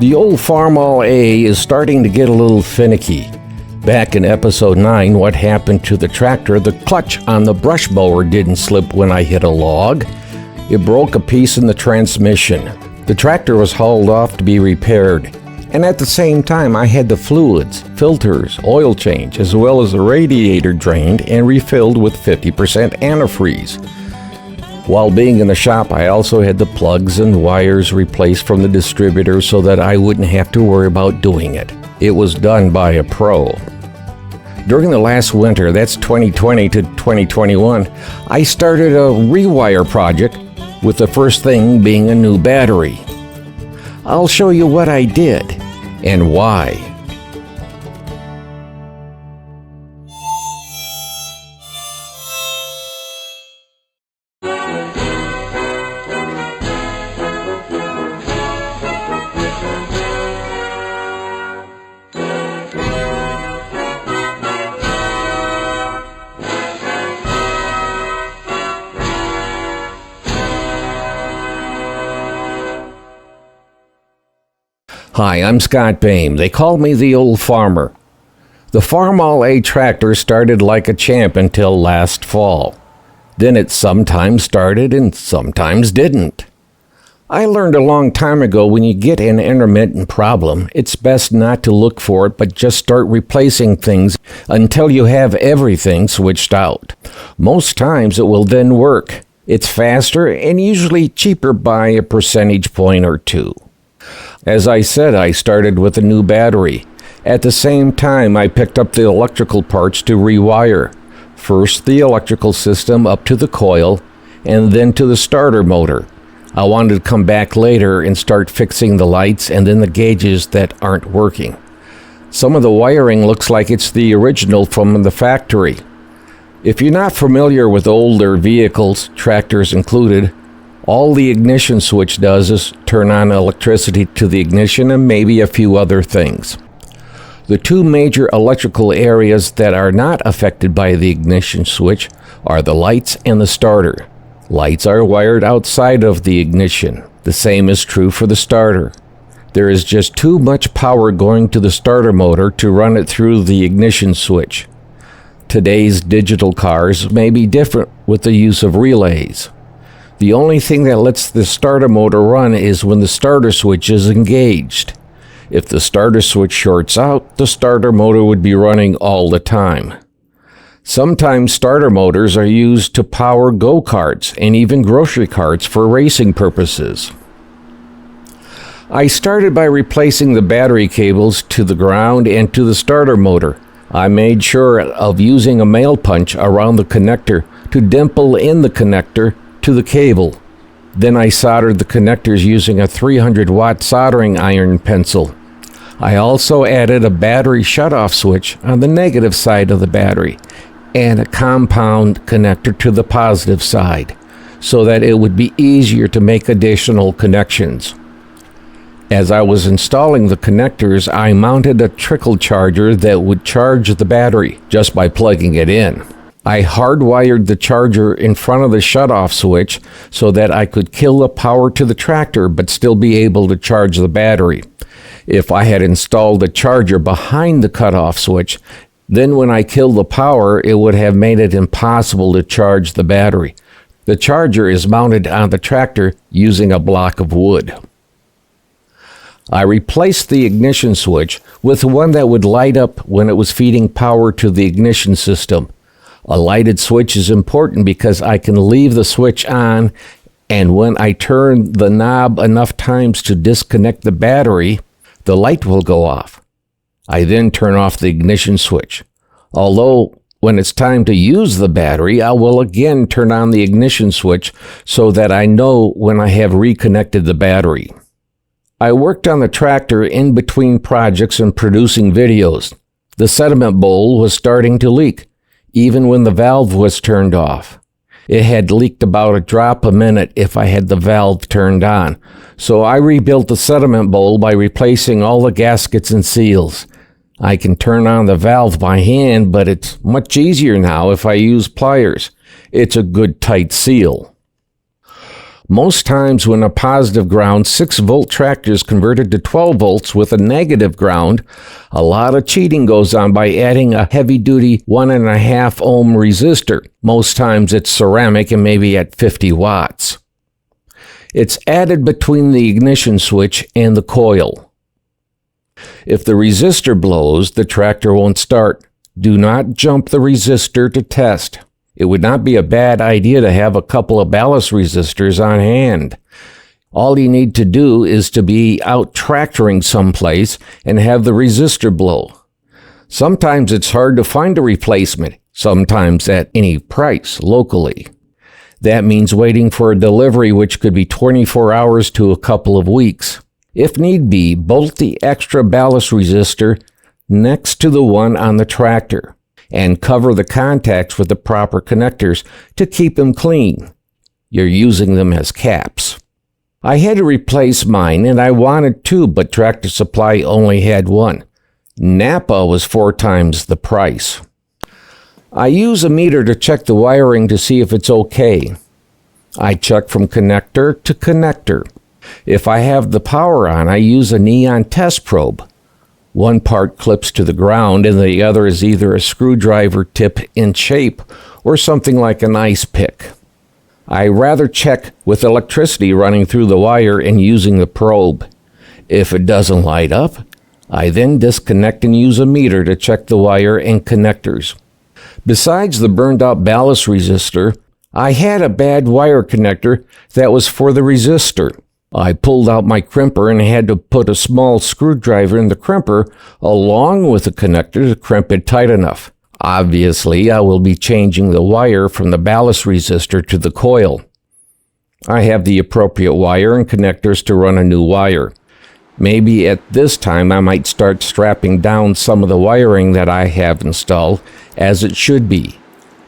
The old Farmall A is starting to get a little finicky. Back in episode 9, what happened to the tractor? The clutch on the brush mower didn't slip when I hit a log. It broke a piece in the transmission. The tractor was hauled off to be repaired. And at the same time, I had the fluids, filters, oil change, as well as the radiator drained and refilled with 50% antifreeze. While being in the shop, I also had the plugs and wires replaced from the distributor so that I wouldn't have to worry about doing it. It was done by a pro. During the last winter, that's 2020 to 2021, I started a rewire project, with the first thing being a new battery. I'll show you what I did and why. Hi, I'm Scott Boehm. They call me the old farmer. The Farmall A tractor started like a champ until last fall. Then it sometimes started and sometimes didn't. I learned a long time ago when you get an intermittent problem, it's best not to look for it but just start replacing things until you have everything switched out. Most times it will then work. It's faster and usually cheaper by a percentage point or two. As I said, I started with a new battery. At the same time, I picked up the electrical parts to rewire. First the electrical system up to the coil, and then to the starter motor. I wanted to come back later and start fixing the lights and then the gauges that aren't working. Some of the wiring looks like it's the original from the factory. If you're not familiar with older vehicles, tractors included, all the ignition switch does is turn on electricity to the ignition and maybe a few other things. The two major electrical areas that are not affected by the ignition switch are the lights and the starter. Lights are wired outside of the ignition. The same is true for the starter. There is just too much power going to the starter motor to run it through the ignition switch. Today's digital cars may be different with the use of relays. The only thing that lets the starter motor run is when the starter switch is engaged. If the starter switch shorts out, the starter motor would be running all the time. Sometimes starter motors are used to power go-karts and even grocery carts for racing purposes. I started by replacing the battery cables to the ground and to the starter motor. I made sure of using a male punch around the connector to dimple in the connector to the cable. Then I soldered the connectors using a 300-watt soldering iron pencil. I also added a battery shutoff switch on the negative side of the battery and a compound connector to the positive side so that it would be easier to make additional connections. As I was installing the connectors, I mounted a trickle charger that would charge the battery just by plugging it in. I hardwired the charger in front of the shutoff switch so that I could kill the power to the tractor but still be able to charge the battery. If I had installed the charger behind the cutoff switch, then when I killed the power, it would have made it impossible to charge the battery. The charger is mounted on the tractor using a block of wood. I replaced the ignition switch with one that would light up when it was feeding power to the ignition system. A lighted switch is important because I can leave the switch on, and when I turn the knob enough times to disconnect the battery, the light will go off. I then turn off the ignition switch. Although, when it's time to use the battery, I will again turn on the ignition switch so that I know when I have reconnected the battery. I worked on the tractor in between projects and producing videos. The sediment bowl was starting to leak, even when the valve was turned off. It had leaked about a drop a minute if I had the valve turned on, so I rebuilt the sediment bowl by replacing all the gaskets and seals. I can turn on the valve by hand, but it's much easier now if I use pliers. It's a good tight seal. Most times when a positive ground 6-volt tractor is converted to 12 volts with a negative ground, a lot of cheating goes on by adding a heavy-duty 1.5 ohm resistor. Most times it's ceramic and maybe at 50 watts. It's added between the ignition switch and the coil. If the resistor blows, the tractor won't start. Do not jump the resistor to test. It would not be a bad idea to have a couple of ballast resistors on hand. All you need to do is to be out tractoring someplace and have the resistor blow. Sometimes it's hard to find a replacement, sometimes at any price locally. That means waiting for a delivery, which could be 24 hours to a couple of weeks. If need be, bolt the extra ballast resistor next to the one on the tractor and cover the contacts with the proper connectors to keep them clean. You're using them as caps. I had to replace mine, and I wanted two, but Tractor Supply only had one. Napa was 4 times the price. I use a meter to check the wiring to see if it's okay. I check from connector to connector. If I have the power on, I use a neon test probe. One part clips to the ground and the other is either a screwdriver tip in shape or something like an ice pick. I rather check with electricity running through the wire and using the probe. If it doesn't light up, I then disconnect and use a meter to check the wire and connectors. Besides the burned out ballast resistor, I had a bad wire connector that was for the resistor. I pulled out my crimper and had to put a small screwdriver in the crimper along with the connector to crimp it tight enough. Obviously, I will be changing the wire from the ballast resistor to the coil. I have the appropriate wire and connectors to run a new wire. Maybe at this time I might start strapping down some of the wiring that I have installed as it should be.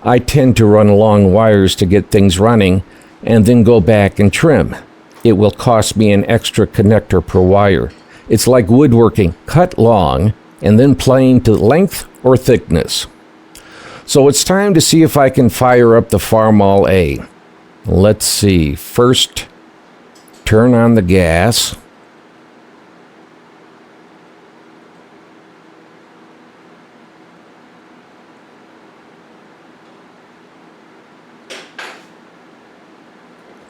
I tend to run long wires to get things running and then go back and trim. It will cost me an extra connector per wire. It's like woodworking, cut long and then plane to length or thickness. So it's time to see if I can fire up the Farmall A. Let's see. First, turn on the gas.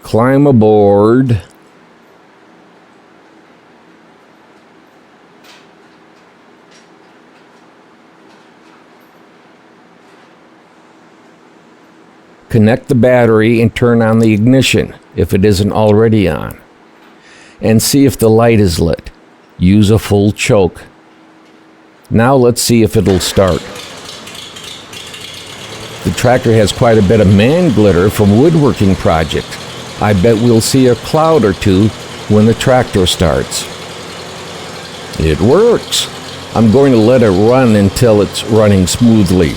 Climb aboard. Connect the battery and turn on the ignition if it isn't already on. And see if the light is lit. Use a full choke. Now let's see if it'll start. The tractor has quite a bit of man glitter from woodworking project. I bet we'll see a cloud or two when the tractor starts. It works. I'm going to let it run until it's running smoothly.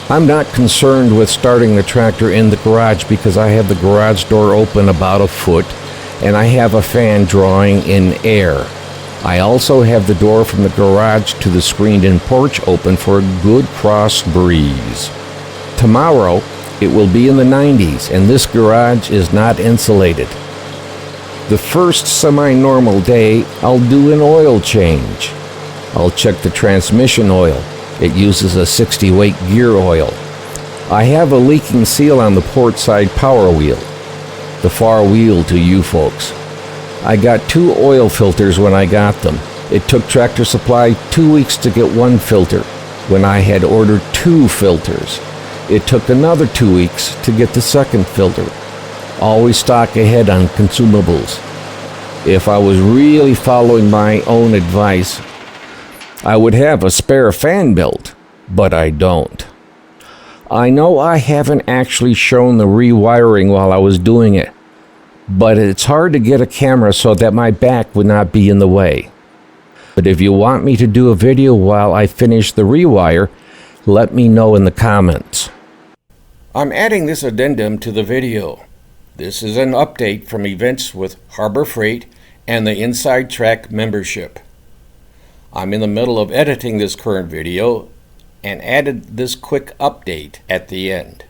I'm not concerned with starting the tractor in the garage because I have the garage door open about a foot and I have a fan drawing in air. I also have the door from the garage to the screened-in porch open for a good cross breeze. Tomorrow, it will be in the 90s, and this garage is not insulated. The first semi-normal day, I'll do an oil change. I'll check the transmission oil. It uses a 60-weight gear oil. I have a leaking seal on the port side power wheel. The far wheel to you folks. I got 2 oil filters when I got them. It took Tractor Supply 2 weeks to get 1 filter, when I had ordered 2 filters. It took another 2 weeks to get the second filter. Always stock ahead on consumables. If I was really following my own advice, I would have a spare fan built, but I don't. I know I haven't actually shown the rewiring while I was doing it, but it's hard to get a camera so that my back would not be in the way. But if you want me to do a video while I finish the rewire, let me know in the comments. I'm adding this addendum to the video. This is an update from events with Harbor Freight and the Inside Track membership. I'm in the middle of editing this current video and added this quick update at the end.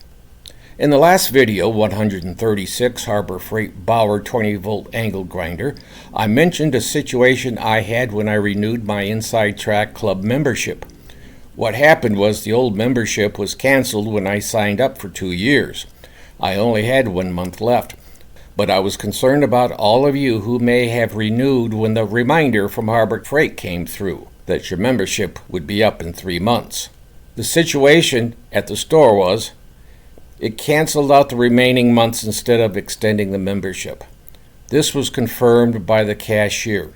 In the last video, 136 Harbor Freight Bauer 20-volt angle grinder, I mentioned a situation I had when I renewed my Inside Track Club membership. What happened was the old membership was canceled when I signed up for 2 years. I only had 1 month left, but I was concerned about all of you who may have renewed when the reminder from Harbor Freight came through that your membership would be up in 3 months. The situation at the store was, it canceled out the remaining months instead of extending the membership. This was confirmed by the cashier.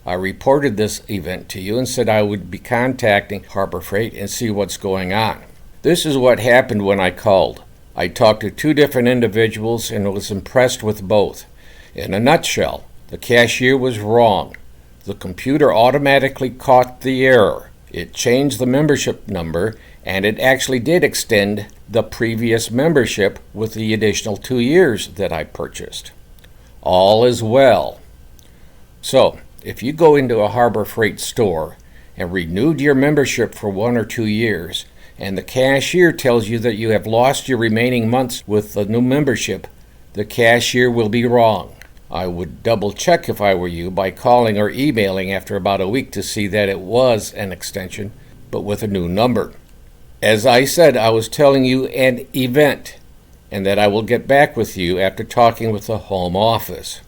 I reported this event to you and said I would be contacting Harbor Freight and see what's going on. This is what happened when I called. I talked to 2 different individuals and was impressed with both. In a nutshell, the cashier was wrong. The computer automatically caught the error. It changed the membership number, and it actually did extend the previous membership with the additional 2 years that I purchased. All is well. So, if you go into a Harbor Freight store and renewed your membership for 1 or 2 years, and the cashier tells you that you have lost your remaining months with the new membership, the cashier will be wrong. I would double check if I were you by calling or emailing after about a week to see that it was an extension, but with a new number. As I said, I was telling you an event, and that I will get back with you after talking with the home office.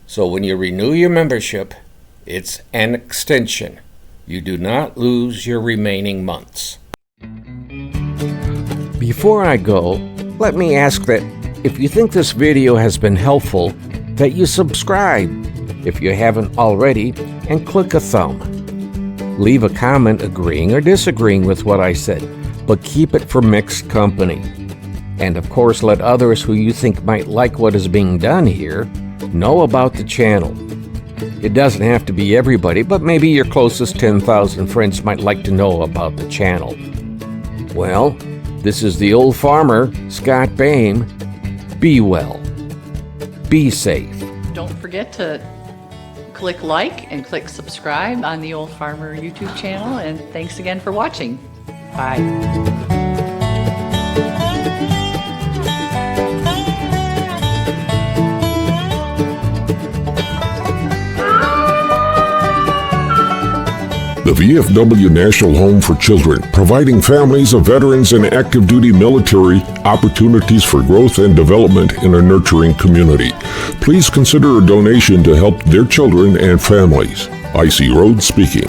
So when you renew your membership, it's an extension. You do not lose your remaining months. Before I go, let me ask that if you think this video has been helpful, that you subscribe, if you haven't already, and click a thumb. Leave a comment agreeing or disagreeing with what I said, but keep it for mixed company. And of course, let others who you think might like what is being done here know about the channel. It doesn't have to be everybody, but maybe your closest 10,000 friends might like to know about the channel. Well, this is the Old Farmer, Scott Boehm. Be well. Be safe. Don't forget to click like and click subscribe on the Old Farmer YouTube channel, and thanks again for watching. Bye. The VFW National Home for Children, providing families of veterans and active duty military opportunities for growth and development in a nurturing community. Please consider a donation to help their children and families. I.C. Rhodes speaking.